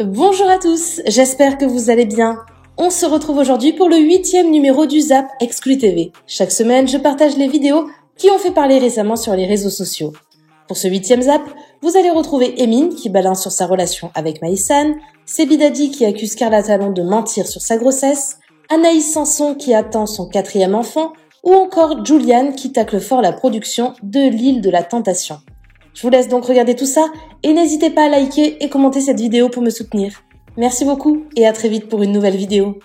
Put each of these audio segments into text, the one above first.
Bonjour à tous, j'espère que vous allez bien. On se retrouve aujourd'hui pour le 8e numéro du Zap Exclu TV. Chaque semaine, je partage les vidéos qui ont fait parler récemment sur les réseaux sociaux. Pour ce 8e Zap, vous allez retrouver Emine qui balance sur sa relation avec Maïsan, Sebidadi qui accuse Carla Talon de mentir sur sa grossesse, Anaïs Sanson qui attend son 4e enfant, ou encore Juliane qui tacle fort la production de l'île de la Tentation. Je vous laisse donc regarder tout ça et n'hésitez pas à liker et commenter cette vidéo pour me soutenir. Merci beaucoup et à très vite pour une nouvelle vidéo.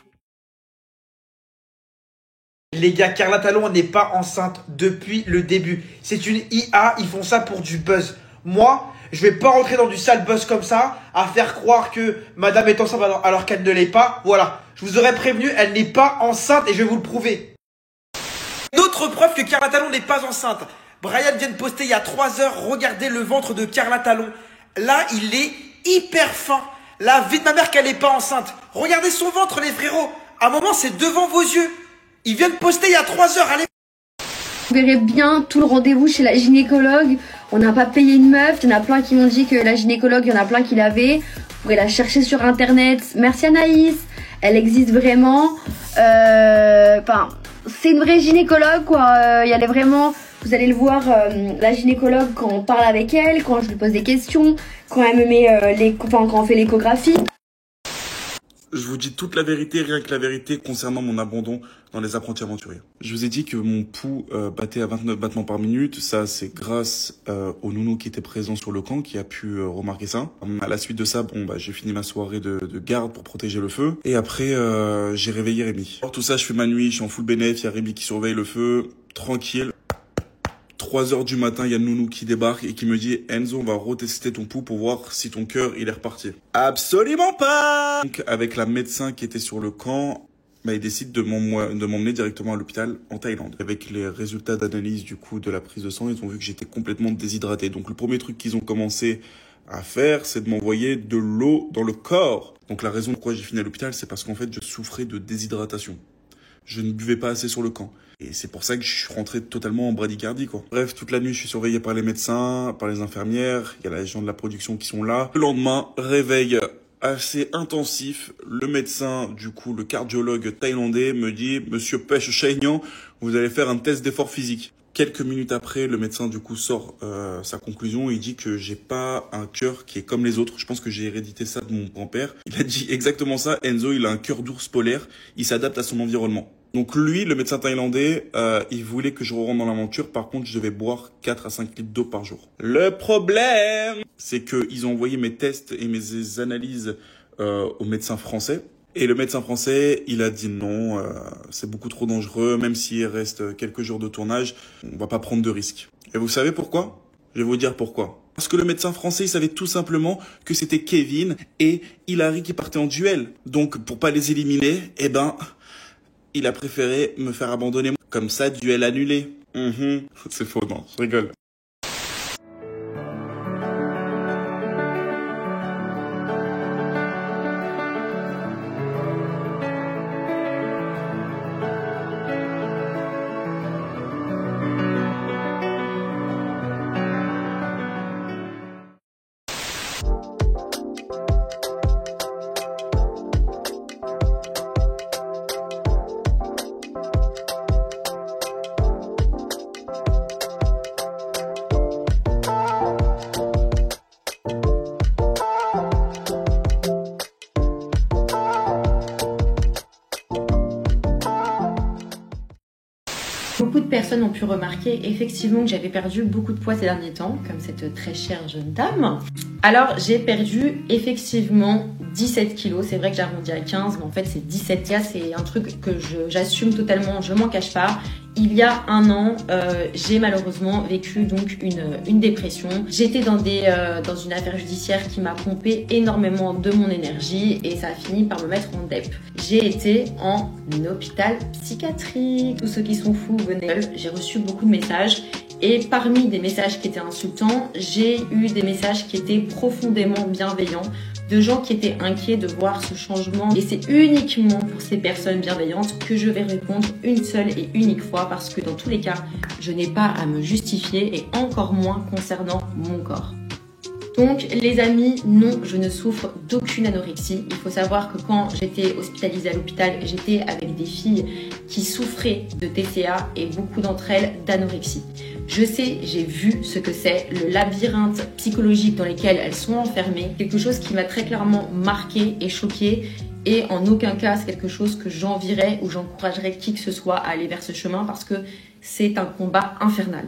Les gars, Carla Talon n'est pas enceinte depuis le début. C'est une IA, ils font ça pour du buzz. Moi, je vais pas rentrer dans du sale buzz comme ça, à faire croire que madame est enceinte alors qu'elle ne l'est pas. Voilà, je vous aurais prévenu, elle n'est pas enceinte et je vais vous le prouver. Une autre preuve que Carla Talon n'est pas enceinte. Brian vient de poster il y a 3 heures, regardez le ventre de Carla Talon. Là, il est hyper fin. La vie de ma mère qu'elle n'est pas enceinte. Regardez son ventre, les frérots. À un moment, c'est devant vos yeux. Il vient de poster il y a 3 heures, allez. Vous verrez bien tout le rendez-vous chez la gynécologue. On n'a pas payé une meuf. Il y en a plein qui m'ont dit que la gynécologue, il y en a plein qui l'avaient. Vous pourrez la chercher sur internet. Merci Anaïs. Elle existe vraiment. C'est une vraie gynécologue, quoi. Elle est vraiment... Vous allez le voir, la gynécologue, quand on parle avec elle, quand je lui pose des questions, quand elle me met quand on fait l'échographie. Je vous dis toute la vérité, rien que la vérité concernant mon abandon dans les apprentis aventuriers. Je vous ai dit que mon pouls battait à 29 battements par minute. Ça, c'est grâce au nounou qui était présent sur le camp qui a pu remarquer ça. À la suite de ça, j'ai fini ma soirée de garde pour protéger le feu. Et après, j'ai réveillé Rémi. Alors, tout ça, je fais ma nuit, je suis en full bénéf, il y a Rémi qui surveille le feu, tranquille. 3 heures du matin, il y a le nounou qui débarque et qui me dit « Enzo, on va retester ton pouls pour voir si ton cœur, il est reparti. » Absolument pas. Donc, avec la médecin qui était sur le camp, il décide de m'emmener directement à l'hôpital en Thaïlande. Avec les résultats d'analyse du coup de la prise de sang, ils ont vu que j'étais complètement déshydraté. Donc, le premier truc qu'ils ont commencé à faire, c'est de m'envoyer de l'eau dans le corps. Donc, la raison pourquoi j'ai fini à l'hôpital, c'est parce qu'en fait, je souffrais de déshydratation. Je ne buvais pas assez sur le camp. Et c'est pour ça que je suis rentré totalement en bradycardie, quoi. Bref, toute la nuit, je suis surveillé par les médecins, par les infirmières. Il y a les gens de la production qui sont là. Le lendemain, réveil assez intensif. Le médecin, du coup, le cardiologue thaïlandais me dit « Monsieur Pech Chaignan, vous allez faire un test d'effort physique ». Quelques minutes après, le médecin, du coup, sort sa conclusion. Il dit que j'ai pas un cœur qui est comme les autres. Je pense que j'ai hérédité ça de mon grand-père. Il a dit exactement ça. Enzo, il a un cœur d'ours polaire. Il s'adapte à son environnement. Donc lui, le médecin thaïlandais, il voulait que je rentre dans l'aventure. Par contre, je devais boire 4 à 5 litres d'eau par jour. Le problème, c'est qu'ils ont envoyé mes tests et mes analyses au médecin français. Et le médecin français, il a dit non, c'est beaucoup trop dangereux. Même s'il reste quelques jours de tournage, on va pas prendre de risques. Et vous savez pourquoi? Je vais vous dire pourquoi. Parce que le médecin français, il savait tout simplement que c'était Kevin et Hilary qui partaient en duel. Donc, pour pas les éliminer, il a préféré me faire abandonner. Comme ça, duel annulé. C'est faux, non, je rigole. Beaucoup de personnes ont pu remarquer effectivement que j'avais perdu beaucoup de poids ces derniers temps, comme cette très chère jeune dame. Alors j'ai perdu effectivement 17 kilos, c'est vrai que j'arrondis à 15, mais en fait c'est 17 kilos, c'est un truc que j'assume totalement, je m'en cache pas. Il y a un an, j'ai malheureusement vécu donc une dépression. J'étais dans une affaire judiciaire qui m'a pompé énormément de mon énergie et ça a fini par me mettre en dep. J'ai été en hôpital psychiatrique. Tous ceux qui sont fous, venez. J'ai reçu beaucoup de messages et parmi des messages qui étaient insultants, j'ai eu des messages qui étaient profondément bienveillants, de gens qui étaient inquiets de voir ce changement. Et c'est uniquement pour ces personnes bienveillantes que je vais répondre une seule et unique fois parce que dans tous les cas, je n'ai pas à me justifier et encore moins concernant mon corps. Donc les amis, non, je ne souffre d'aucune anorexie. Il faut savoir que quand j'étais hospitalisée à l'hôpital, j'étais avec des filles qui souffraient de TCA et beaucoup d'entre elles d'anorexie. Je sais, j'ai vu ce que c'est, le labyrinthe psychologique dans lequel elles sont enfermées, quelque chose qui m'a très clairement marquée et choquée. Et en aucun cas, c'est quelque chose que j'envierais ou j'encouragerais qui que ce soit à aller vers ce chemin parce que c'est un combat infernal.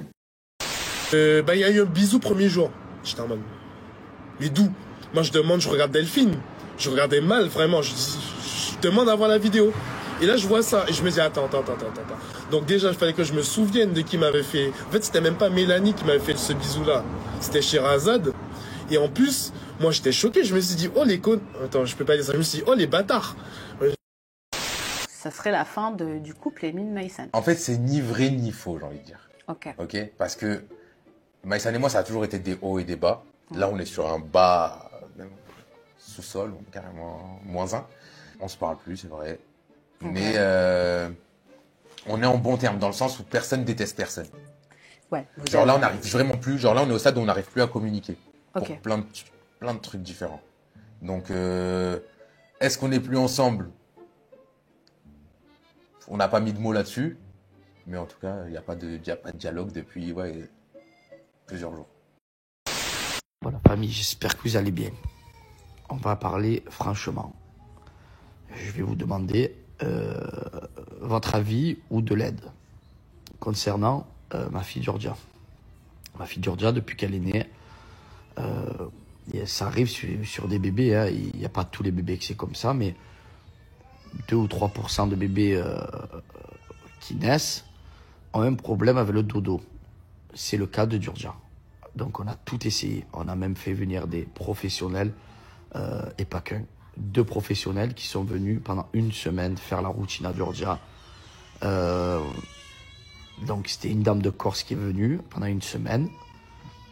Y a eu un bisou premier jour. J'étais en mode, mais d'où? Moi je demande, je regardais le film. Je regardais mal, vraiment. Je demande à voir la vidéo. Et là je vois ça et je me dis, attends. Donc déjà, il fallait que je me souvienne de qui m'avait fait. En fait, c'était même pas Mélanie qui m'avait fait ce bisou-là. C'était Sherazade. Et en plus, moi j'étais choqué. Je me suis dit, oh les cons. Attends, je peux pas dire ça. Je me suis dit, oh les bâtards. Ça serait la fin du couple Émile Maïsan. En fait, c'est ni vrai ni faux, j'ai envie de dire. Ok. Ok. Parce que Maïsan et moi, ça a toujours été des hauts et des bas. Là, on est sur un bas, même sous-sol, carrément -1. On se parle plus, c'est vrai. Okay. Mais on est en bon terme, dans le sens où personne déteste personne. Ouais. Genre là, on n'arrive vraiment plus. Genre là, on est au stade où on n'arrive plus à communiquer. Okay. Pour plein de trucs différents. Donc, est-ce qu'on n'est plus ensemble? On n'a pas mis de mots là-dessus. Mais en tout cas, il n'y a pas de dialogue depuis plusieurs jours. Voilà, famille, j'espère que vous allez bien. On va parler franchement. Je vais vous demander votre avis ou de l'aide concernant ma fille Georgia. Ma fille Georgia, depuis qu'elle est née, ça arrive sur des bébés. Hein, il n'y a pas tous les bébés que c'est comme ça, mais 2 ou 3% de bébés qui naissent ont un problème avec le dodo. C'est le cas de Georgia. Donc on a tout essayé. On a même fait venir des professionnels, et pas qu'un. 2 professionnels qui sont venus pendant 1 semaine faire la routine à Georgia. Donc c'était une dame de Corse qui est venue pendant 1 semaine.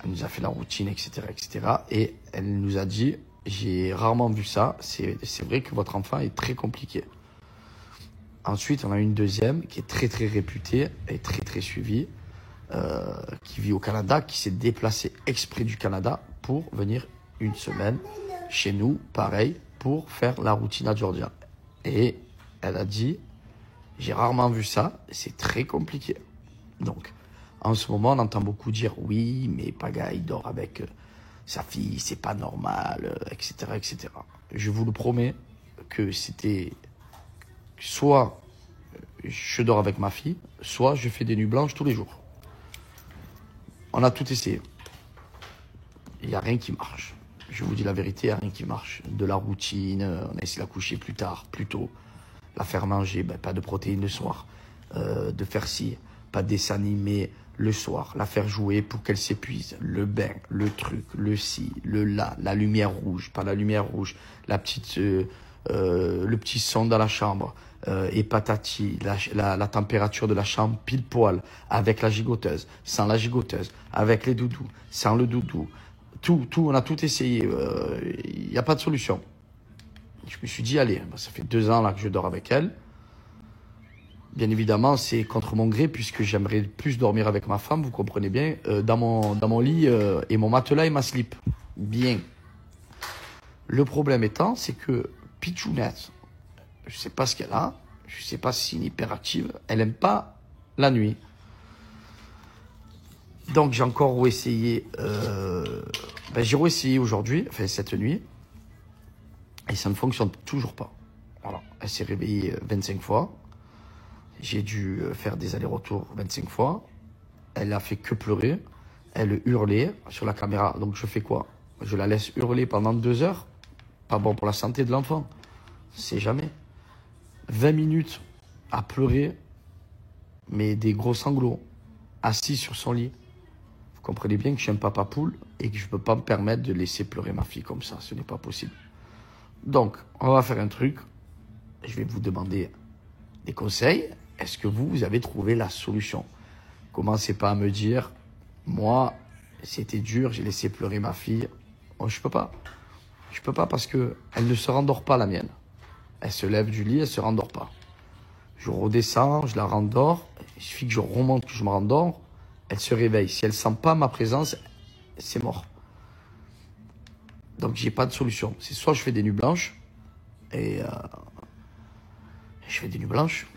Elle nous a fait la routine, etc., etc. Et elle nous a dit, j'ai rarement vu ça. C'est vrai que votre enfant est très compliqué. Ensuite, on a une deuxième qui est très très réputée et très très suivie, qui vit au Canada, qui s'est déplacée exprès du Canada pour venir 1 semaine chez nous, pareil, pour faire la routine à Georgia. Et elle a dit, j'ai rarement vu ça, c'est très compliqué. Donc, en ce moment, on entend beaucoup dire, oui, mais Paga, il dort avec sa fille, c'est pas normal, etc., etc. Je vous le promets que c'était soit je dors avec ma fille, soit je fais des nuits blanches tous les jours. On a tout essayé. Il n'y a rien qui marche. Je vous dis la vérité, il n'y a rien qui marche. De la routine, on a essayé de la coucher plus tard, plus tôt. La faire manger, pas de protéines le soir. De faire ci, pas de dessin animé le soir. La faire jouer pour qu'elle s'épuise. Le bain, le truc, le ci, le là, la lumière rouge, pas la lumière rouge. La petite, le petit son dans la chambre. Et patati, la température de la chambre pile poil, avec la gigoteuse, sans la gigoteuse, avec les doudous, sans le doudou. Tout, on a tout essayé. Il n'y a pas de solution. Je me suis dit, allez, ça fait 2 ans là que je dors avec elle. Bien évidemment, c'est contre mon gré, puisque j'aimerais plus dormir avec ma femme, vous comprenez bien, dans mon lit et mon matelas et ma slip. Bien. Le problème étant, c'est que Pichounette, je ne sais pas ce qu'elle a, je ne sais pas si c'est une hyperactive, elle n'aime pas la nuit. Donc j'ai encore essayé, j'ai réessayé aujourd'hui, enfin cette nuit, et ça ne fonctionne toujours pas. Voilà. Elle s'est réveillée 25 fois, j'ai dû faire des allers-retours 25 fois, elle a fait que pleurer, elle hurlait sur la caméra, donc je fais quoi? Je la laisse hurler pendant 2 heures, pas bon pour la santé de l'enfant, c'est jamais. 20 minutes à pleurer, mais des gros sanglots, assis sur son lit. Vous comprenez bien que je suis un papa poule et que je ne peux pas me permettre de laisser pleurer ma fille comme ça, ce n'est pas possible. Donc, on va faire un truc, je vais vous demander des conseils. Est-ce que vous avez trouvé la solution? Commencez pas à me dire, moi, c'était dur, j'ai laissé pleurer ma fille. Oh, je peux pas. Je peux pas parce que elle ne se rendort pas, la mienne. Elle se lève du lit, elle se rendort pas. Je redescends, je la rendors. Il suffit que je remonte, que je me rendors. Elle se réveille. Si elle sent pas ma présence, c'est mort. Donc j'ai pas de solution. C'est soit je fais des nuits blanches, et je fais des nuits blanches,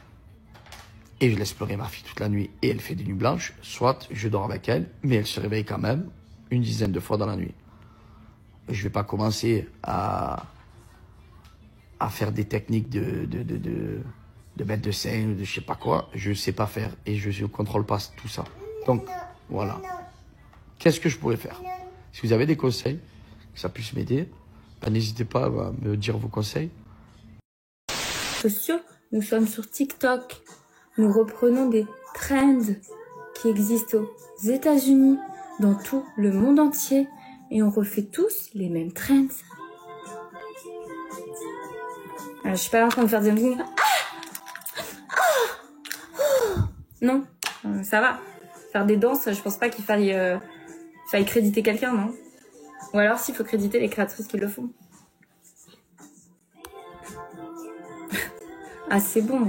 et je laisse pleurer ma fille toute la nuit, et elle fait des nuits blanches, soit je dors avec elle, mais elle se réveille quand même une dizaine de fois dans la nuit. Je vais pas commencer à faire des techniques de mettre de sein, de je sais pas quoi. Je sais pas faire, et je ne contrôle pas tout ça. Donc, voilà. Qu'est-ce que je pourrais faire? Si vous avez des conseils, que ça puisse m'aider, ben, n'hésitez pas à me dire vos conseils. Sociaux, nous sommes sur TikTok. Nous reprenons des trends qui existent aux États-Unis, dans tout le monde entier, et on refait tous les mêmes trends. Alors, je suis pas en train de faire des mouvements. Non, ça va. Faire des danses, je pense pas qu'il faille créditer quelqu'un, non? Ou alors s'il faut créditer les créatrices qui le font. Ah, c'est bon.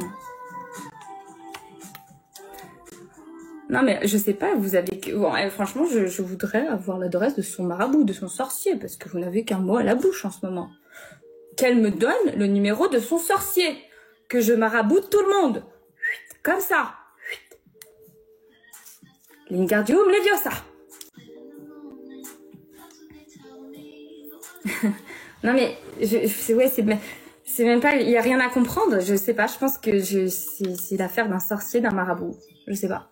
Non, mais je sais pas, vous avez... Bon, franchement, je voudrais avoir l'adresse de son marabout, de son sorcier, parce que vous n'avez qu'un mot à la bouche en ce moment. Qu'elle me donne le numéro de son sorcier. Que je maraboute tout le monde. Comme ça. L'ingardium leviosa. Non, mais... c'est même pas... Il y a rien à comprendre. Je sais pas, je pense que c'est l'affaire d'un sorcier, d'un marabout. Je sais pas.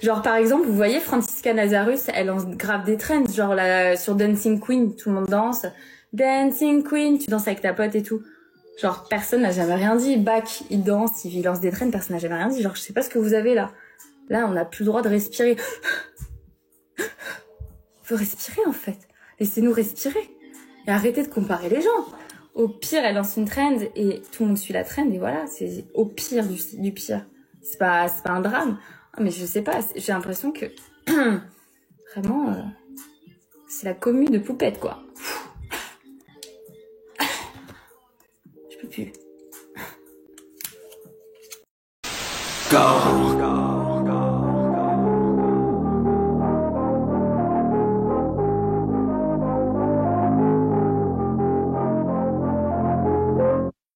Genre, par exemple, vous voyez, Francisca Nazarus, elle lance grave des trends, genre là, sur Dancing Queen, tout le monde danse. Dancing Queen, tu danses avec ta pote et tout. Genre, personne n'a jamais rien dit. Bach, il danse, il lance des trends, personne n'a jamais rien dit. Genre, je sais pas ce que vous avez là. Là, on n'a plus le droit de respirer. Faut respirer, en fait. Laissez-nous respirer. Et arrêtez de comparer les gens. Au pire, elle lance une trend et tout le monde suit la trend et voilà, c'est au pire du pire. C'est pas un drame. Mais je sais pas, j'ai l'impression que vraiment c'est la commune de poupettes quoi.